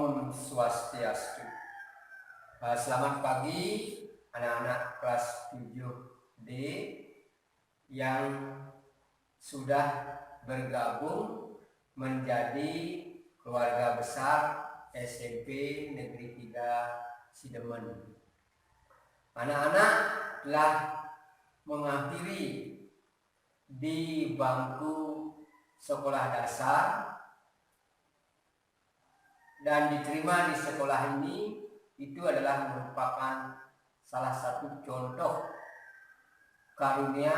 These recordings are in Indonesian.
Om Swastiastu. Selamat pagi anak-anak kelas 7D yang sudah bergabung menjadi keluarga besar SMP Negeri 3 Sidemen. Anak-anak telah mengakhiri di bangku sekolah dasar dan diterima di sekolah ini, itu adalah merupakan salah satu contoh karunia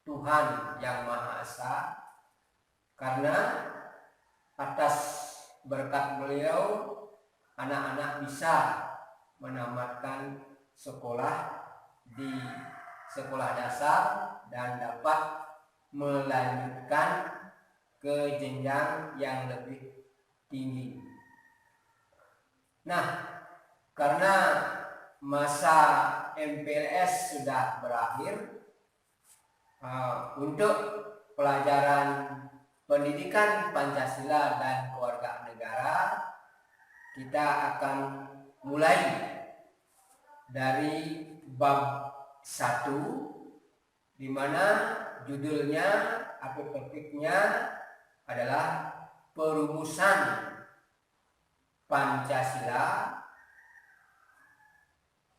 Tuhan Yang Maha Esa, karena atas berkat beliau anak-anak bisa menamatkan sekolah di sekolah dasar dan dapat melanjutkan ke jenjang yang lebih tinggi. Nah, karena masa MPLS sudah berakhir, untuk pelajaran pendidikan Pancasila dan Kewarganegaraan kita akan mulai dari bab 1, di mana judulnya atau topiknya adalah perumusan Pancasila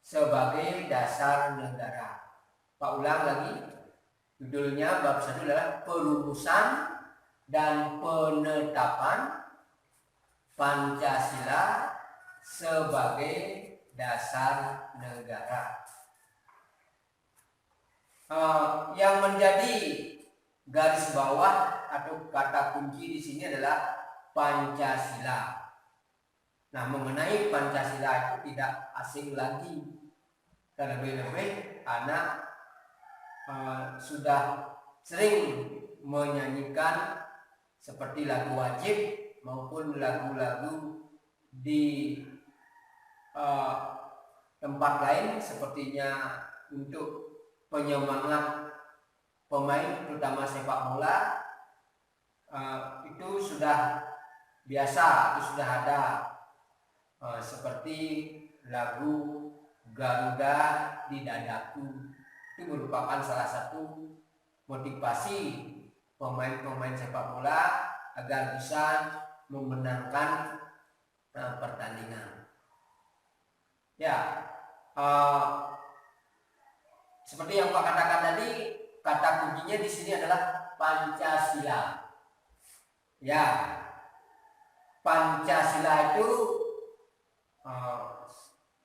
sebagai dasar negara. Pak ulang lagi, judulnya bab 1 adalah perumusan dan penetapan Pancasila sebagai dasar negara. Yang menjadi garis bawah atau kata kunci di sini adalah Pancasila. Nah, mengenai Pancasila itu tidak asing lagi. Terlebih-lebih anak sudah sering menyanyikan seperti lagu wajib maupun lagu-lagu di tempat lain, sepertinya untuk penyemangat pemain terutama sepak bola, itu sudah biasa, itu sudah ada, seperti lagu Garuda di Dadaku. Itu merupakan salah satu motivasi pemain-pemain sepak bola agar bisa memenangkan pertandingan. Ya, seperti yang Pak katakan tadi, kata kuncinya di sini adalah Pancasila. Ya, Pancasila itu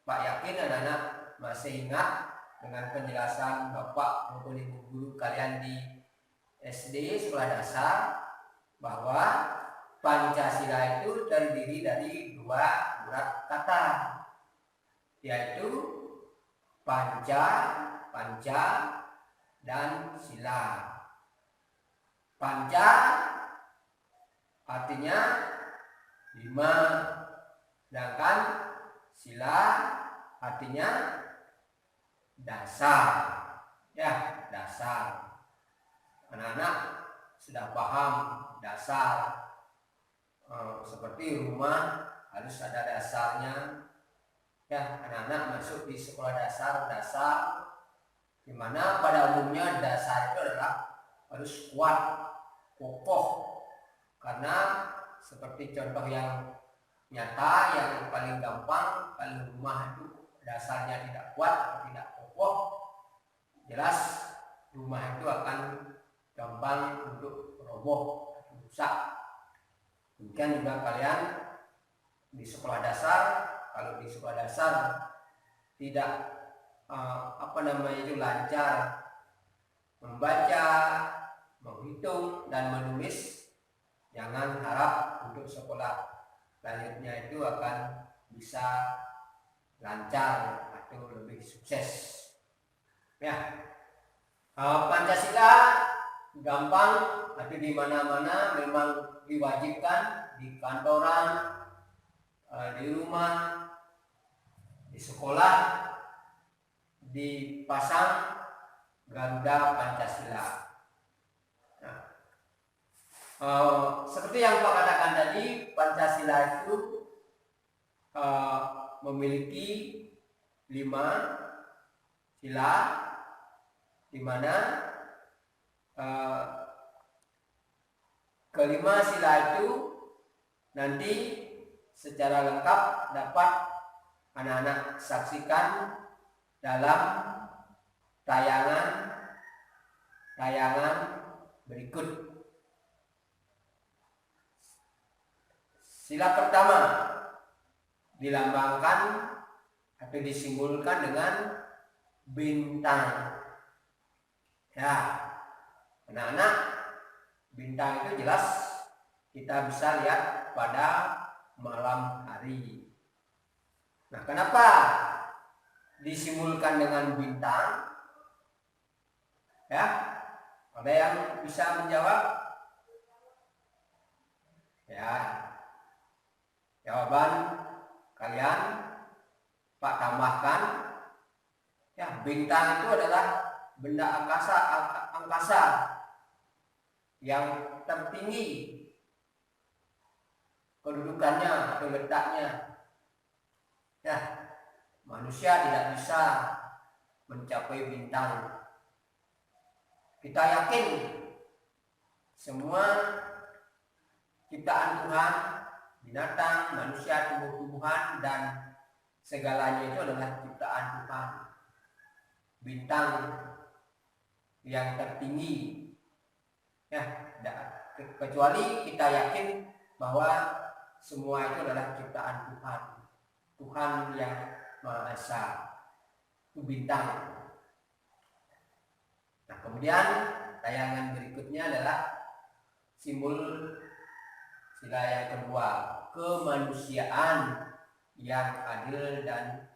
Pak yakin anak-anak masih ingat dengan penjelasan Bapak maupun Ibu guru kalian di SD sekolah dasar bahwa Pancasila itu terdiri dari 2 urat kata, yaitu panca dan sila. Panca artinya 5, sedangkan sila artinya dasar. Ya, dasar. Anak-anak sudah paham dasar. Seperti rumah harus ada dasarnya. Ya, anak-anak masuk di sekolah dasar, di mana pada umumnya dasar itu adalah harus kuat, kokoh. Karena seperti contoh yang nyata, yang paling gampang, kalau rumah itu dasarnya tidak kuat atau tidak kokoh, jelas rumah itu akan gampang untuk roboh atau rusak. Mungkin juga kalian di sekolah dasar, kalau di sekolah dasar tidak lancar membaca, menghitung dan menulis, jangan harap untuk sekolah lanjutnya itu akan bisa lancar atau lebih sukses. Ya, Pancasila gampang, atau di mana-mana memang diwajibkan, di kantoran, di rumah, di sekolah, dipasang Garuda Pancasila. Nah, seperti yang Pak katakan tadi, Pancasila itu memiliki 5 sila, di mana kelima sila itu nanti secara lengkap dapat anak-anak saksikan dalam tayangan berikut. Sila pertama dilambangkan atau disimbolkan dengan bintang. Ya, anak-anak, bintang itu jelas kita bisa lihat pada malam hari. Nah, kenapa disimbolkan dengan bintang? Ya, ada yang bisa menjawab? Ya, jawaban kalian Pak tambahkan. Ya, bintang itu adalah benda angkasa yang tertinggi kedudukannya atau letaknya. Ya, manusia tidak bisa mencapai bintang. Kita yakin semua ciptaan Tuhan, binatang, manusia, tumbuh-tumbuhan, dan segalanya itu adalah ciptaan Tuhan. Bintang yang tertinggi. Ya, kecuali kita yakin bahwa semua itu adalah ciptaan Tuhan. Tuhan yang Maha Esa. Itu bintang. Nah, kemudian tayangan berikutnya adalah simbol sila yang kedua, kemanusiaan yang adil dan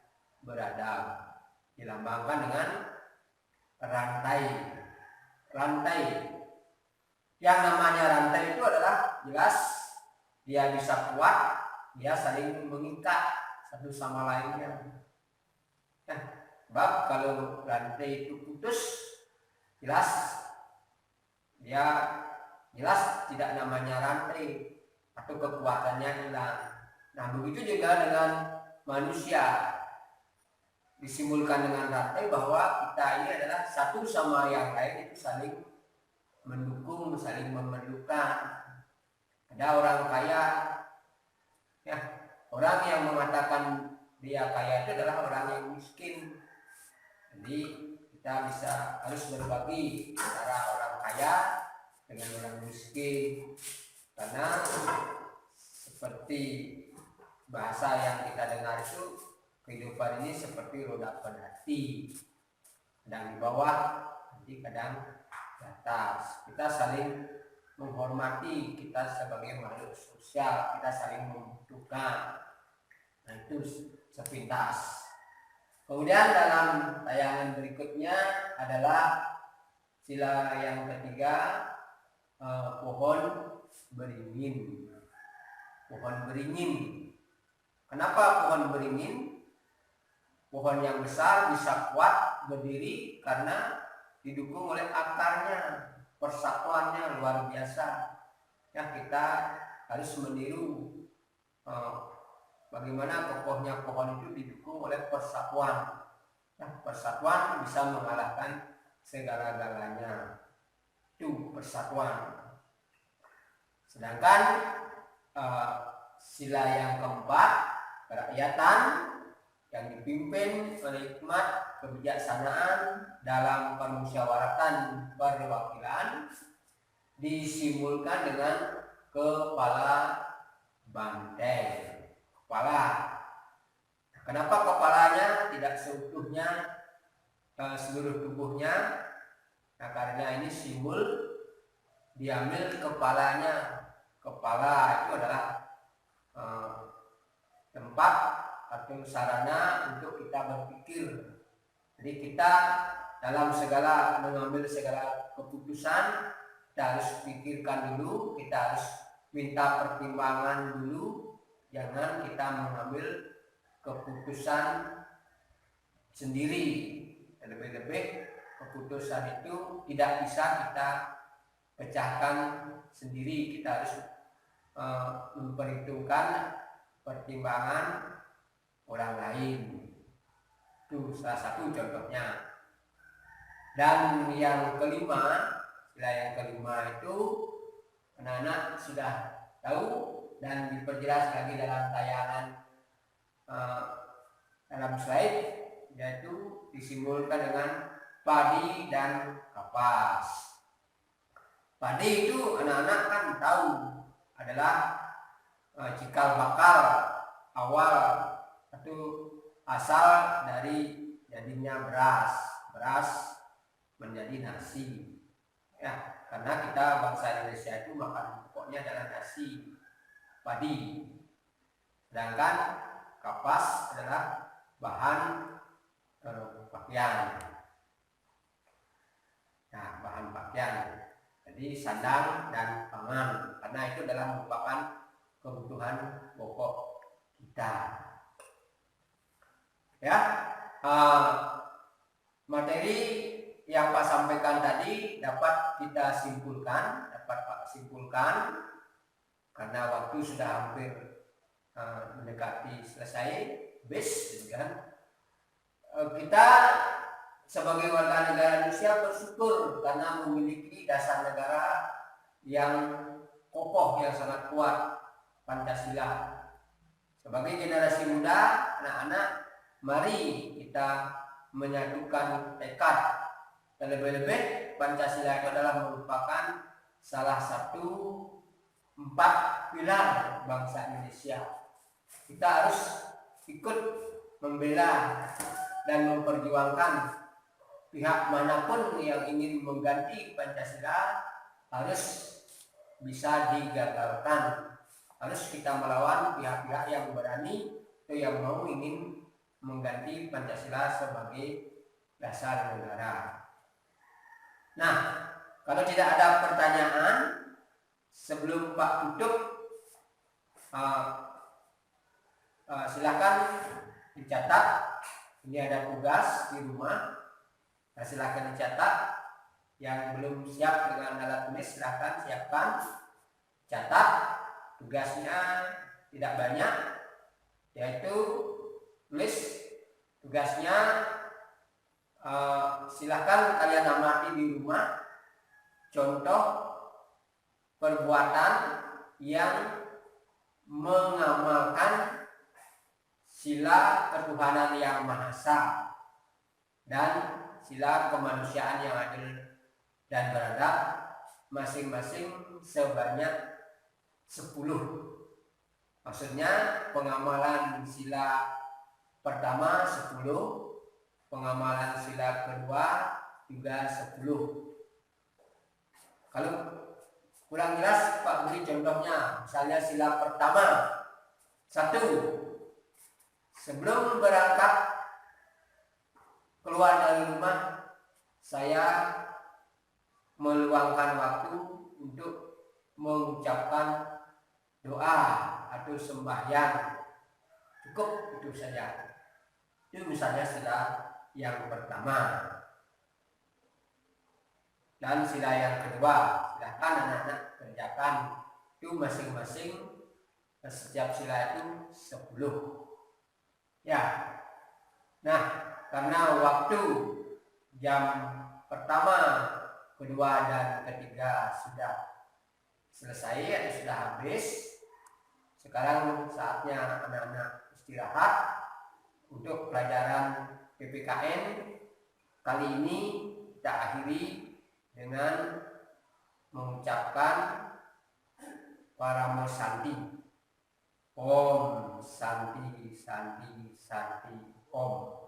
beradab. Dilambangkan dengan rantai. Yang namanya rantai itu adalah jelas dia bisa kuat, dia saling mengikat satu sama lainnya. Nah, sebab kalau rantai itu putus, jelas tidak namanya rantai atau kekuatannya hilang. Nah, begitu juga dengan manusia. Disimbolkan dengan rantai bahwa kita ini adalah satu sama yang lain itu saling mendukung, saling memerlukan. Ada orang kaya, ya, orang yang mengatakan dia kaya itu adalah orang yang miskin. Jadi kita harus berbagi antara orang kaya dengan orang miskin, karena seperti bahasa yang kita dengar itu, kehidupan ini seperti roda penati, kadang di bawah, nanti kadang di atas. Kita saling menghormati, kita sebagai makhluk sosial, kita saling membutuhkan. Nah, itu sepintas. Kemudian dalam tayangan berikutnya adalah sila yang ketiga, pohon beringin. Pohon beringin. Kenapa pohon beringin? Pohon yang besar bisa kuat berdiri karena didukung oleh akarnya, persatuannya luar biasa. Ya, kita harus meniru bagaimana kokohnya pohon itu didukung oleh persatuan. Ya, persatuan bisa mengalahkan segala-galanya. Itu persatuan. Sedangkan sila yang keempat, kerakyatan, yang dipimpin oleh hikmat kebijaksanaan dalam permusyawaratan perwakilan, disimbolkan dengan kepala banteng. Kepala. Kenapa kepalanya tidak seutuhnya seluruh tubuhnya? Nah, karena ini simbol diambil kepalanya. Kepala itu adalah tempat atau sarana untuk kita berpikir. Jadi kita dalam mengambil segala keputusan, kita harus pikirkan dulu, kita harus minta pertimbangan dulu, jangan kita mengambil keputusan sendiri. Lebih-lebih keputusan itu tidak bisa kita pecahkan sendiri, kita harus memperhitungkan pertimbangan orang lain. Itu salah satu contohnya. Dan yang kelima, sila yang kelima itu anak-anak sudah tahu dan diperjelas lagi dalam tayangan dalam slide, yaitu disimbolkan dengan padi dan kapas. Padi itu anak-anak kan tahu adalah cikal bakal awal atau asal dari jadinya beras menjadi nasi. Ya, karena kita bangsa Indonesia itu makan pokoknya adalah nasi, padi. Sedangkan kapas adalah bahan pakaian. Nah, bahan pakaian. Jadi sandang dan pangan, karena itu adalah merupakan kebutuhan pokok kita. Ya, materi yang Pak sampaikan tadi dapat kita simpulkan, karena waktu sudah hampir mendekati selesai, kan? Kita sebagai warga negara Indonesia bersyukur karena memiliki dasar negara yang kokoh, yang sangat kuat, Pancasila. Sebagai generasi muda, anak-anak, mari kita menyatukan tekad. Terlebih-lebih Pancasila itu adalah merupakan salah satu 4 pilar bangsa Indonesia. Kita harus ikut membela dan memperjuangkan pihak manapun yang ingin mengganti Pancasila harus bisa digagalkan. Harus kita melawan pihak-pihak yang berani atau yang mau ingin mengganti Pancasila sebagai dasar negara. Nah, kalau tidak ada pertanyaan, sebelum Pak tutup, silakan dicatat. Ini ada tugas di rumah. Nah, silakan dicatat. Yang belum siap dengan alat tulis, silakan siapkan. Catat. Tugasnya tidak banyak, yaitu tulis tugasnya. Silakan kalian amati di rumah contoh perbuatan yang mengamalkan sila ketuhanan yang Maha Esa dan sila kemanusiaan yang adil dan beradab, masing-masing sebanyak 10. Maksudnya pengamalan sila pertama 10, pengamalan sila kedua juga 10. Kalau kurang jelas Pak beri contohnya. Misalnya sila pertama 1, sebelum berangkat keluar dari rumah, saya meluangkan waktu untuk mengucapkan doa atau sembahyang. Cukup itu saja. Itu misalnya sila yang pertama. Dan sila yang kedua, silakan anak-anak kerjakan. Itu masing-masing setiap sila itu 10. Ya. Nah, karena waktu jam pertama, kedua dan ketiga sudah selesai atau sudah habis, sekarang saatnya anak-anak istirahat. Untuk pelajaran PPKN kali ini kita akhiri dengan mengucapkan Paramo Santi. Om Santi Santi Santi Om.